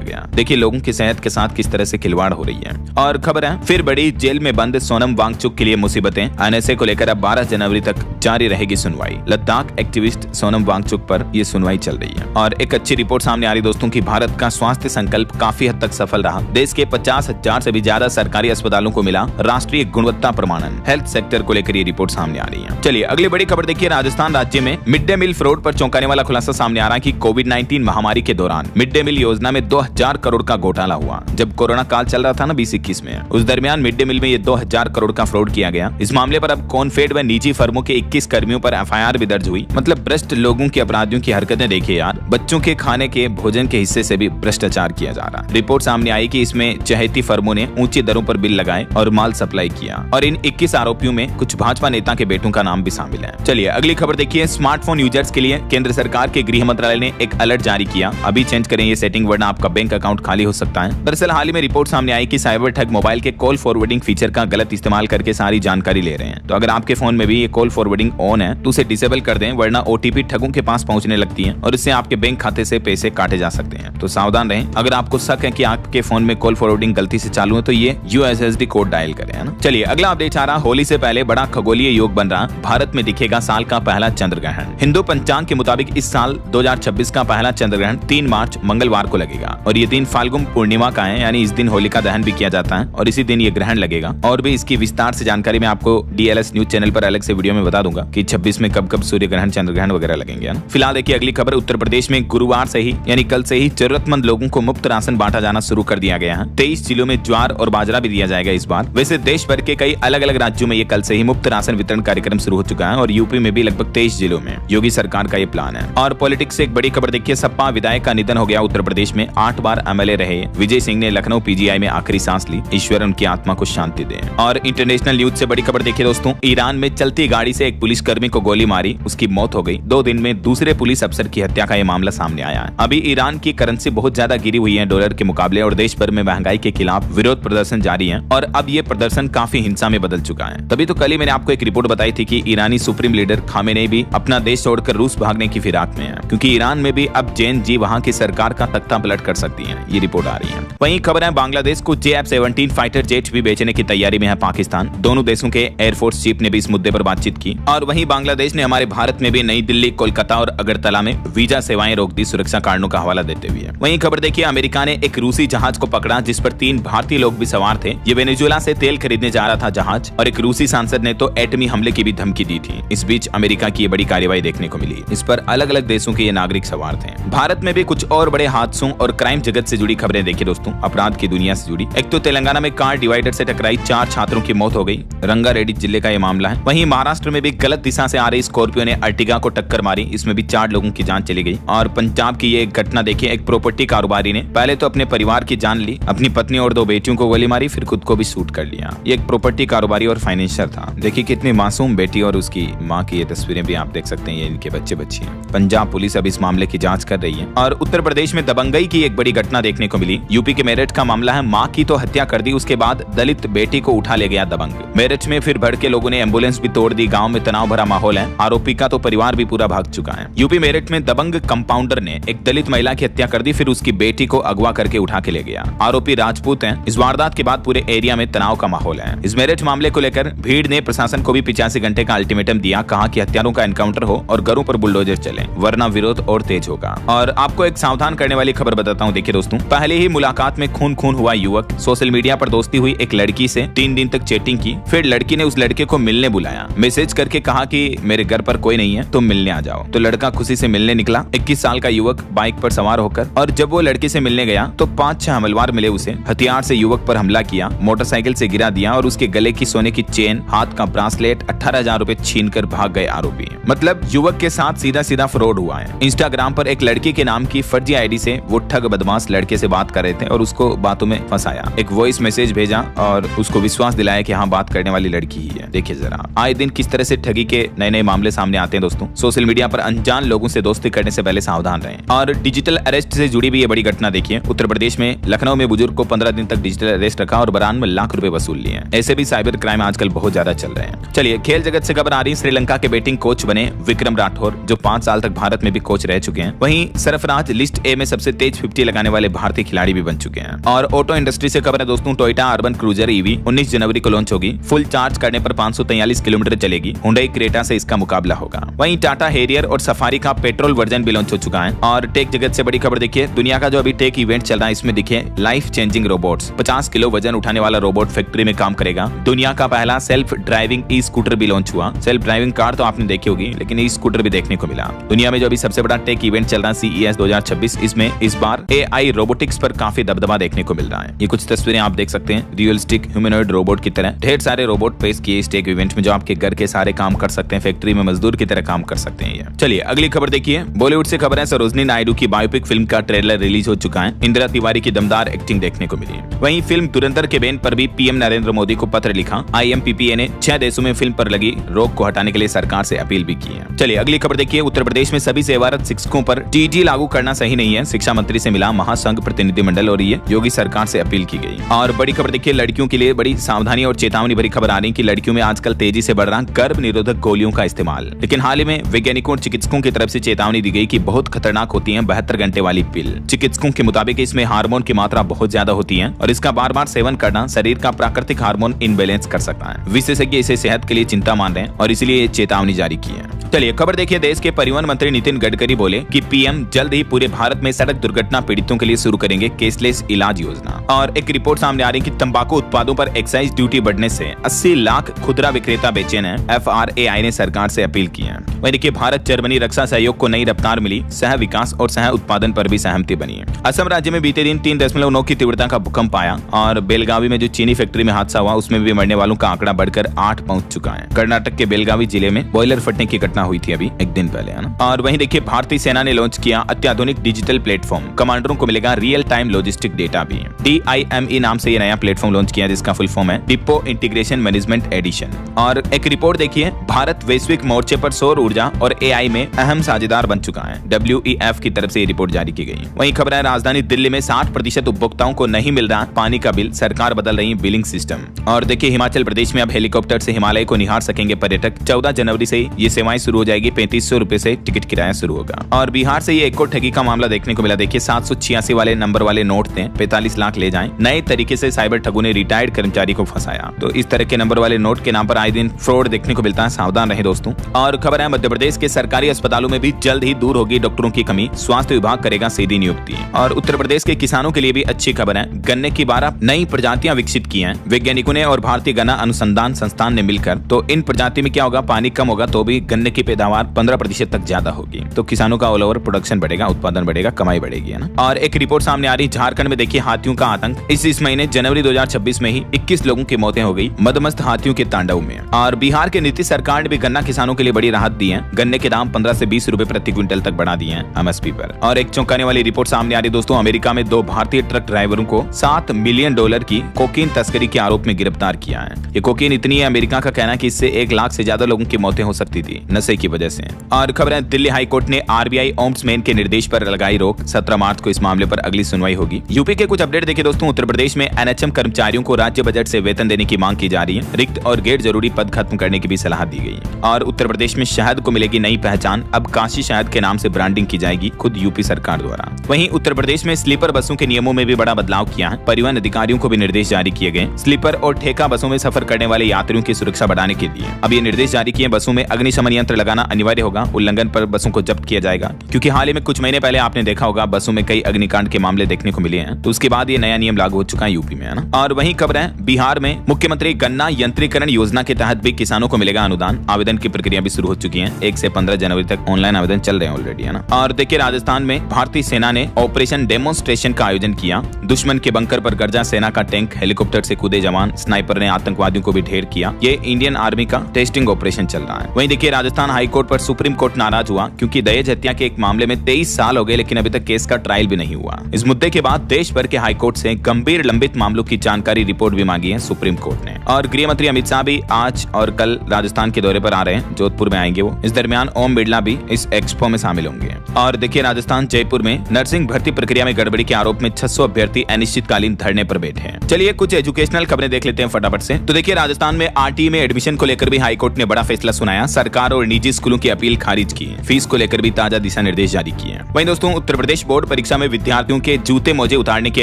गया। देखिए लोगों की सेहत के साथ किस तरह से खिलवाड़ हो रही है। और खबर है फिर बड़ी, जेल में बंद सोनम वांगचुक के लिए मुसीबतें। NSA को लेकर अब 12 जनवरी तक जारी रहेगी सुनवाई। लद्दाख एक्टिविस्ट सोनम वांगचुक पर यह सुनवाई चल रही है। और एक अच्छी रिपोर्ट सामने आ रही दोस्तों की भारत का स्वास्थ्य संकल्प काफी हद तक सफल रहा। देश के 50,000 से भी ज्यादा सरकारी अस्पतालों को मिला राष्ट्रीय गुणवत्ता प्रमाणन। हेल्थ सेक्टर को लेकर ये रिपोर्ट सामने आ रही है। चलिए अगली बड़ी खबर देखिए, राजस्थान राज्य में मिड डे मील फ्रॉड पर चौंकाने वाला खुलासा सामने आ रहा है कि कोविड-19 महामारी के दौरान मिड डे मील योजना में 2000 करोड़ का घोटाला हुआ। जब कोरोना काल चल रहा था ना 2021 में, उस दरमियान मिड डे मील में ये 2000 करोड़ का फ्रॉड किया गया। इस मामले पर अब कॉनफेड व निजी फर्मों के 21 कर्मियों पर FIR भी दर्ज हुई। मतलब भ्रष्ट लोगों की, अपराधियों की हरकतें देखिए यार। बच्चों के खाने के भोजन के हिस्से से भी भ्रष्टाचार किया जा रहा। रिपोर्ट सामने आई कि इसमें चहेती फर्मों ने ऊंची दरों पर बिल लगाए और माल सप्लाई किया। और इन 21 आरोपियों में कुछ भाजपा नेता के बेटों का नाम भी शामिल है। चलिए अगली खबर देखिए, स्मार्टफोन यूजर्स के लिए केंद्र सरकार के गृह मंत्रालय ने एक अलर्ट जारी किया। अभी चेंज करें ये सेटिंग वरना आपका बैंक अकाउंट खाली हो सकता है। दरअसल हाल ही में रिपोर्ट सामने आई कि साइबर ठग मोबाइल के कॉल फॉरवर्डिंग फीचर का गलत इस्तेमाल करके सारी जानकारी ले रहे हैं। तो अगर आपके फोन में भी ये कॉल फॉरवर्डिंग ऑन है तो उसे डिसेबल कर दें, वरना OTP ठगों के पास पहुंचने लगती है और इससे आपके बैंक खाते से पैसे काटे जा सकते हैं। तो सावधान रहें। अगर आपको शक है कि आपके फोन में कॉल फॉरवर्डिंग गलती से चालू है तो ये USSD कोड डायल करें, है ना। चलिए अगला अपडेट आ रहा, होली से पहले बड़ा खगोलीय योग बन रहा, भारत में दिखेगा साल का पहला चंद्र ग्रहण। हिंदू पंचांग के मुताबिक इस साल 2026 का पहला चंद्र ग्रहण 3 मार्च मंगलवार को लगेगा और ये दिन फाल्गुन पूर्णिमा का है, यानी इस दिन होलिका दहन भी किया जाता है और इसी दिन ये ग्रहण लगेगा। और भी इसकी विस्तार से जानकारी मैं आपको DLS न्यूज चैनल पर अलग से वीडियो में बता दूंगा कि 26 में कब कब सूर्य ग्रहण, चंद्र ग्रहण वगैरह लगेंगे। फिलहाल देखिए अगली खबर, उत्तर प्रदेश में गुरुवार से ही यानी कल से ही जरूरतमंद लोगों को मुफ्त राशन बांटा जाना शुरू कर दिया गया है। 23 जिलों में ज्वार और बाजरा भी दिया जाएगा इस बार। वैसे देश भर के कई अलग अलग राज्यों में ये कल से ही मुफ्त राशन वितरण कार्यक्रम शुरू हो चुका है और यूपी में भी लगभग 23 जिलों में योगी सरकार का ये प्लान है। और पॉलिटिक्स से एक बड़ी खबर देखिए, सपा विधायक का निधन हो गया। उत्तर प्रदेश में 8 बार MLA रहे विजय सिंह ने लखनऊ PGI में आखिरी सांस ली। ईश्वर उनकी आत्मा को शांति दे। और इंटरनेशनल न्यूज से बड़ी खबर देखिए दोस्तों, ईरान में चलती गाड़ी से एक पुलिसकर्मी को गोली मारी, उसकी मौत हो गई। 2 दिन में दूसरे पुलिस अफसर की हत्या का यह मामला सामने आया है। अभी ईरान की करेंसी बहुत ज्यादा गिरी हुई है डॉलर के मुकाबले और देश भर में महंगाई के खिलाफ विरोध प्रदर्शन जारी है और अब ये प्रदर्शन काफी हिंसा में बदल चुका है। तभी तो कल ही मैंने आपको एक रिपोर्ट बताई थी कि ईरानी सुप्रीम लीडर खामेनेई भी अपना देश छोड़कर रूस भागने की फिराक में है, क्योंकि ईरान में भी अब जैन जी वहां की सरकार का तख्ता पलट कर सकती है। ये रिपोर्ट आ रही है। वहीं खबर है बांग्लादेश को JF-17 फाइटर जेट भी बेचने की तैयारी में है पाकिस्तान। दोनों देशों के एयरफोर्स चीफ ने भी इस मुद्दे पर बातचीत की। और वहीं बांग्लादेश ने हमारे भारत में भी नई दिल्ली, कोलकाता और अगरतला में वीजा सेवाएं रोक दी, सुरक्षा कारणों का हवाला देते हुए। वहीं खबर देखिए, अमेरिका ने एक रूसी जहाज को पकड़ा जिस पर 3 भारतीय लोग भी सवार थे। ये वेनेजुएला से तेल खरीदने जा रहा था जहाज और एक रूसी सांसद ने तो एटमी हमले की भी धमकी दी थी। इस बीच अमेरिका की ये बड़ी कार्रवाई देखने को मिली। इस पर अलग अलग देशों के ये नागरिक सवार थे। भारत में भी कुछ और बड़े हादसों और क्राइम जगत से जुड़ी खबरें देखिए दोस्तों, अपराध की दुनिया से जुड़ी। एक तो तेलंगाना में कार डिवाइडर से टकराई, 4 छात्रों की मौत हो गई। रंगारेड्डी जिले का ये मामला है। वहीं महाराष्ट्र में भी गलत दिशा से आ रही स्कॉर्पियो ने अर्टिगा को टक्कर मारी, इसमें भी 4 लोगों की जान चली गई। और पंजाब की ये घटना देखिए, एक प्रॉपर्टी कारोबारी ने पहले तो अपने परिवार की जान ली, अपनी पत्नी और 2 बेटियों को गोली मारी, फिर खुद को भी शूट कर लिया। ये एक प्रॉपर्टी कारोबारी और फाइनेंशियर था। देखिए कितनी मासूम बेटी और उसकी माँ की ये तस्वीरें भी आप देख सकते हैं। ये इनके बच्चे बच्ची हैं। पंजाब पुलिस अब इस मामले की जांच कर रही है। और उत्तर प्रदेश में दबंगई की एक बड़ी घटना देखने को मिली। यूपी के मेरठ का मामला है। माँ की तो हत्या कर दी, उसके बाद दलित बेटी को उठा ले गया दबंग। मेरठ में फिर भड़के लोगों ने एम्बुलेंस भी तोड़ दी। गाँव में तनाव भरा माहौल है। आरोपी का तो परिवार भी पूरा भाग चुका है। यूपी मेरठ में दबंग कंपाउंडर ने एक दलित महिला की हत्या कर दी, फिर उसकी बेटी को अगवा करके उठा के ले गया। आरोपी राजपूत हैं। इस वारदात के बाद पूरे एरिया में तनाव का माहौल है। इस मेरठ मामले को लेकर भीड़ ने प्रशासन को भी 85 घंटे का अल्टीमेटम दिया। कहा कि हत्यारों का एनकाउंटर हो और घरों पर बुलडोजर चले, वरना विरोध और तेज होगा। और आपको एक सावधान करने वाली खबर बताता हूँ। देखिए दोस्तों, पहले ही मुलाकात में खून हुआ युवक। सोशल मीडिया पर दोस्ती हुई एक लड़की से 3 दिन तक चैटिंग की, फिर लड़की ने उस लड़के को मिलने बुलाया। मैसेज करके कहा कि मेरे घर पर कोई नहीं है, तुम मिलने आ जाओ। तो लड़का खुशी से मिलने निकला। 21 साल का युवक बाइक पर सवार होकर, और जब वो लड़की से मिलने गया तो 5-6 हमलवार मिले उसे। हथियार से युवक पर हमला किया, मोटरसाइकिल से गिरा दिया और उसके गले की सोने की चेन, हाथ का ब्रासलेट, 18,000 रुपए छीन कर भाग गए आरोपी। मतलब युवक के साथ सीधा सीधा फ्रॉड हुआ है। इंस्टाग्राम पर एक लड़की के नाम की फर्जी आईडी से वो ठग बदमाश लड़के से बात कर रहे थे और उसको बातों में फंसाया। एक वॉइस मैसेज भेजा और उसको विश्वास दिलाया कि हाँ, बात करने वाली लड़की ही है। देखिए जरा, आए दिन किस तरह से ठगी के नए नए मामले सामने आते हैं दोस्तों। सोशल मीडिया पर अनजान लोगों से दोस्ती करने से पहले सावधान रहें। और डिजिटल अरेस्ट से जुड़ी भी ये बड़ी घटना देखिए। उत्तर प्रदेश में लखनऊ में बुजुर्ग को 15 दिन तक डिजिटल अरेस्ट रखा और 92 लाख रुपए वसूल लिए। ऐसे भी साइबर क्राइम आजकल बहुत ज्यादा चल रहे हैं। चलिए खेल जगत से खबर आ रही। श्रीलंका के बैटिंग कोच बने विक्रम राठौर, जो 5 साल तक भारत में भी कोच रह चुके हैं। वहीं सरफराज लिस्ट ए में सबसे तेज 50 लगाने वाले भारतीय खिलाड़ी भी बन चुके हैं। और ऑटो इंडस्ट्री से खबर है दोस्तों। टोयोटा अर्बन क्रूजर ईवी 19 जनवरी को लॉन्च होगी। फुल चार्ज करने पर 543 किलोमीटर चलेगी। हुंडई क्रेटा से इसका मुकाबला होगा। वहीं टाटा हेरियर और सफारी का पेट्रोल वर्जन भी लॉन्च हो चुका है। और टेक जगत से बड़ी खबर देखिए। दुनिया का जो अभी टेक इवेंट चल रहा है, इसमें देखिए लाइफ चेंजिंग रोबोट्स। 50 किलो वजन उठाने वाला रोबोट फैक्ट्री में काम करेगा। दुनिया का पहला सेल्फ ड्राइविंग ई स्कूटर भी लॉन्च हुआ। सेल्फ ड्राइविंग कार तो आपने देखी होगी, लेकिन ई स्कूटर भी देखने को मिला। दुनिया में जो अभी सबसे बड़ा टेक इवेंट चल रहा है CES 2026, इसमें इस बार AI रोबोटिक्स पर काफी दबदबा देखने को मिल रहा है। ये कुछ तस्वीरें आप देख सकते हैं। रियलिस्टिक ह्यूमनॉइड रोबोट की तरह ढेर सारे रोबोट पेश किए इस टेक इवेंट में, जो आपके घर के सारे काम कर सकते हैं, फैक्ट्री में मजदूर की तरह काम कर सकते हैं। चलिए अगली खबर देखिए। बॉलीवुड से खबर है। सरोजनी नायडू की बायोपिक फिल्म का ट्रेलर रिलीज हो चुका है। इंदिरा तिवारी की दमदार एक्टिंग देखने को मिली। वहीं फिल्म धुरंधर के बैन पर भी PM नरेंद्र मोदी को पत्र लिखा। IMPPA ने 6 देशों में फिल्म पर लगी रोक को हटाने के लिए सरकार से अपील भी की है। चलिए अगली खबर देखिए। उत्तर प्रदेश में सभी सेवारत शिक्षकों पर TT लागू करना सही नहीं है। शिक्षा मंत्री से मिला महासंघ प्रतिनिधिमंडल और ये योगी सरकार से अपील की गई। और बड़ी खबर देखिए, लड़कियों के लिए बड़ी सावधानी और चेतावनी भरी खबर आ रही है कि लड़कियों में आजकल तेजी से बढ़ रहा गर्भ निरोधक गोलियों का इस्तेमाल। लेकिन हाल ही में वैज्ञानिकों और चिकित्सकों की तरफ से चेतावनी दी गई कि बहुत खतरनाक होती है 72 घंटे वाली पिल। चिकित्सकों के मुताबिक इसमें हार्मोन की मात्रा बहुत ज्यादा होती है और इसका बार बार सेवन करना शरीर का प्राकृतिक हार्मोन इनबैलेंस कर सकता है। विशेषज्ञ इसे सेहत के लिए चिंता मान रहे हैं और इसीलिए ये चेतावनी जारी की है। चलिए खबर देखिए। देश के परिवहन मंत्री नितिन गडकरी बोले कि PM जल्द ही पूरे भारत में सड़क दुर्घटना पीड़ितों के लिए शुरू करेंगे कैशलेस इलाज योजना। और एक रिपोर्ट सामने आ रही है कि तंबाकू उत्पादों पर एक्साइज ड्यूटी बढ़ने से 80 लाख खुदरा विक्रेता बेचैन हैं। FRAI ने सरकार से अपील की है। वहीं देखिए, भारत जर्मनी रक्षा सहयोग को नई रफ्तार मिली। सह विकास और सह उत्पादन पर भी सहमति बनी है। असम राज्य में बीते दिन 3.9 की तीव्रता का भूकंप आया और बेलगावी में जो चीनी फैक्ट्री में हादसा हुआ, उसमें भी मरने वालों का आंकड़ा बढ़कर 8 पहुंच चुका है। कर्नाटक के बेलगावी जिले में बॉयलर फटने की घटना हुई थी अभी एक दिन पहले, है ना। और वहीं देखिए, भारतीय सेना ने लॉन्च किया अत्याधुनिक डिजिटल प्लेटफॉर्म। कमांडरों को मिलेगा रियल टाइम लॉजिस्टिक डेटा भी। DIME नाम से ये नया प्लेटफॉर्म लॉन्च किया, जिसका फुल फॉर्म है डिपो इंटीग्रेशन मैनेजमेंट एडिशन। और एक रिपोर्ट देखिए, भारत वैश्विक मोर्चे पर सौर ऊर्जा और AI में अहम साझेदार बन चुका है। WEF की तरफ से ये रिपोर्ट जारी की गई। वहीं खबर है, राजधानी दिल्ली में 60% उपभोक्ताओं को नहीं मिल रहा पानी का बिल। सरकार बदल रही बिलिंग सिस्टम। और देखिए, हिमाचल प्रदेश में अब हेलीकॉप्टर से हिमालय को निहार सकेंगे पर्यटक। 14 जनवरी से ये सेवाएं शुरू हो जाएगी। 3500 रुपए से टिकट किराया शुरू होगा। और बिहार से ये एक और ठगी का मामला देखने को मिला। देखिए, 786 वाले नंबर वाले नोट थे, 45 लाख ले जाएं। नए तरीके से साइबर ठगों ने रिटायर्ड कर्मचारी को फंसाया। तो इस तरह के नंबर वाले नोट के नाम पर आए दिन फ्रॉड देखने को मिलता है। सावधान रहे दोस्तों। और खबर है, मध्य प्रदेश के सरकारी अस्पतालों में भी जल्द ही दूर होगी डॉक्टरों की कमी। स्वास्थ्य विभाग करेगा सीधी नियुक्ति। और उत्तर प्रदेश के किसानों के लिए भी अच्छी खबर है। गन्ने की 12 नई प्रजातियां विकसित की हैं वैज्ञानिकों ने और भारतीय गन्ना अनुसंधान संस्थान ने मिलकर। तो इन प्रजाति में क्या होगा, पानी कम होगा तो भी गन्ने की पैदावार 15% तक ज्यादा होगी। तो किसानों का ऑल ओवर प्रोडक्शन बढ़ेगा, उत्पादन बढ़ेगा, कमाई बढ़ेगी, है ना। और एक रिपोर्ट सामने आ रही, झारखंड में देखिए हाथियों का आतंक। इस महीने जनवरी 2026 में ही 21 लोगों की मौतें हो गई मदमस्त हाथियों के तांडव में। और बिहार के नीतीश सरकार ने भी गन्ना किसानों के लिए बड़ी राहत दी है। गन्ने के दाम 15 से 20 रुपए प्रति क्विंटल तक बढ़ा दिए हैं MSP पर। और एक चौंकाने वाली रिपोर्ट सामने आ रही दोस्तों, अमेरिका में 2 भारतीय ट्रक ड्राइवरों को $7 मिलियन की कोकीन तस्करी के आरोप में गिरफ्तार किया है। ये कोकीन इतनी है, अमेरिका का कहना है कि इससे 1 लाख से ज्यादा लोगों की मौतें हो सकती थी नशे की वजह से। और खबर है, दिल्ली हाई कोर्ट ने RBI ओम्बड्समैन के निर्देश पर लगाई रोक। 17 मार्च को इस मामले पर अगली सुनवाई होगी। यूपी के कुछ अपडेट देखिए दोस्तों। उत्तर प्रदेश में NHM कर्मचारियों को राज्य बजट से वेतन देने की मांग की जा रही है। रिक्त और गैर जरूरी पद खत्म करने की भी सलाह दी गई। और उत्तर प्रदेश में शहद को मिलेगी नई पहचान। अब काशी शहद के नाम से ब्रांडिंग की जाएगी खुद यूपी सरकार द्वारा। वहीं उत्तर प्रदेश में स्लीपर बसों के नियमों में भी बड़ा बदलाव किया है। परिवहन अधिकारियों को भी निर्देश जारी किए गए। स्लीपर और ठेका बसों में सफर करने वाले यात्रियों की सुरक्षा बढ़ाने के लिए अब ये निर्देश जारी किए। बसों में अग्निशमन यंत्र लगाना अनिवार्य होगा। उल्लंघन पर बसों को जब्त किया जाएगा। क्योंकि हाल ही में कुछ महीने पहले आपने देखा होगा बसों में कई अग्निकांड के मामले देखने को मिले हैं। तो उसके बाद ये नया नियम लागू हो चुका है यूपी में, है ना। और वहीं खबर है, बिहार में मुख्यमंत्री गन्ना यंत्रीकरण योजना योजना के तहत भी किसानों को मिलेगा अनुदान। आवेदन की प्रक्रिया भी शुरू हो चुकी है। 1 से 15 जनवरी तक ऑनलाइन आवेदन चल रहे हैं ऑलरेडी, है ना। और देखिए राजस्थान में भारतीय सेना ने ऑपरेशन डेमोन्स्ट्रेशन का आयोजन किया। दुश्मन के बंकर पर गर्जा सेना का टैंक, हेलीकॉप्टर से कूदे जवान, स्नाइपर ने आतंकवादियों को भी ढेर किया। ये इंडियन आर्मी का टेस्टिंग ऑपरेशन चल रहा है। वहीं देखिए राजस्थान हाईकोर्ट पर सुप्रीम कोर्ट नाराज हुआ क्योंकि दहेज हत्या के एक मामले में 23 साल हो गए लेकिन अभी तक केस का ट्रायल भी नहीं हुआ। इस मुद्दे के बाद देश भर के हाईकोर्ट से गंभीर लंबित मामलों की जानकारी रिपोर्ट भी मांगी है सुप्रीम कोर्ट ने। और गृह मंत्री अमित शाह भी आज और कल राजस्थान के दौरे पर आ रहे हैं, जोधपुर में आएंगे वो। इस दरमियान ओम बिरला भी इस एक्सपो में शामिल होंगे। और देखिए राजस्थान जयपुर में नर्सिंग भर्ती प्रक्रिया में गड़बड़ी के आरोप में 600 अभ्यर्थी अनिश्चितकालीन धरने पर बैठे हैं। चलिए कुछ एजुकेशनल खबरें देख लेते हैं फटाफट से। तो देखिए राजस्थान में आरटीई में एडमिशन को लेकर भी हाईकोर्ट ने बड़ा फैसला सुनाया। सरकार और निजी स्कूलों की अपील खारिज की। फीस को लेकर भी ताजा दिशा निर्देश जारी किए। वहीं दोस्तों उत्तर प्रदेश बोर्ड परीक्षा में विद्यार्थियों के जूते मोजे उतारने की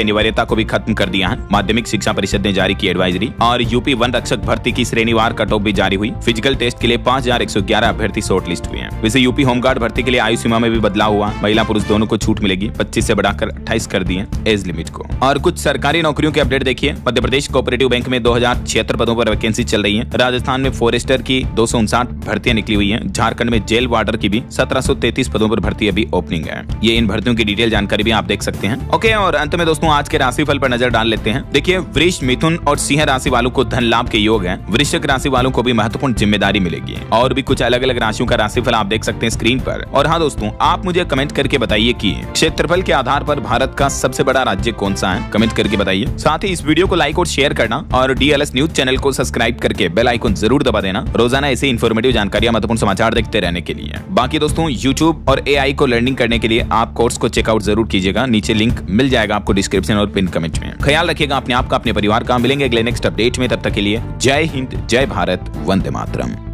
अनिवार्यता को भी खत्म कर दिया है। माध्यमिक शिक्षा परिषद ने जारी की एडवाइजरी। और यूपी वन रक्षक भर्ती की श्रेणीवार कट ऑफ भी जारी हुई। फिजिकल टेस्ट के लिए 5111 अभ्यर्थी शॉर्ट लिस्ट हुए हैं। वैसे यूपी होमगार्ड भर्ती के लिए आयु सीमा में भी बदलाव हुआ। महिला पुरुष दोनों को छूट मिलेगी। 25 से बढ़ाकर 28 कर दिए एज लिमिट को। और कुछ सरकारी नौकरियों के अपडेट देखिए। मध्य प्रदेश कोऑपरेटिव बैंक में 2076 पदों पर वैकेंसी चल रही है। राजस्थान में फॉरेस्टर की 259 भर्तियां निकली हुई हैं। झारखंड में जेल वार्डर की भी 1733 पदों पर भर्ती अभी ओपनिंग है। ये इन भर्तियों की डिटेल जानकारी भी आप देख सकते हैं। ओके, और अंत में दोस्तों आज के राशिफल पर नजर डाल लेते हैं। देखिए वृष, मिथुन और सिंह राशि वालों को धन लाभ के योग है। वृश्चिक राशि वालों को भी महत्वपूर्ण जिम्मेदारी मिलेगी। और भी कुछ अलग अलग राशियों का राशिफल आप देख सकते हैं स्क्रीन पर। और हाँ दोस्तों, आप मुझे कमेंट करके बताइए कि क्षेत्रफल के आधार पर भारत का सबसे बड़ा राज्य कौन सा है, कमेंट करके बताइए। साथ ही इस वीडियो को लाइक और शेयर करना और डीएलएस न्यूज चैनल को सब्सक्राइब करके बेल आइकन जरूर दबा देना रोजाना ऐसे इन्फॉर्मेटिव जानकारियां, महत्वपूर्ण समाचार देखते रहने के लिए। बाकी दोस्तों यूट्यूब और एआई को लर्निंग करने के लिए आप कोर्स को चेकआउट जरूर कीजिएगा। नीचे लिंक मिल जाएगा आपको डिस्क्रिप्शन और पिन कमेंट में। ख्याल रखिएगा अपने आप का, अपने परिवार का। मिलेंगे अगले नेक्स्ट अपडेट में, तब तक के लिए जय हिंद, जय भारत, वंदे मातरम।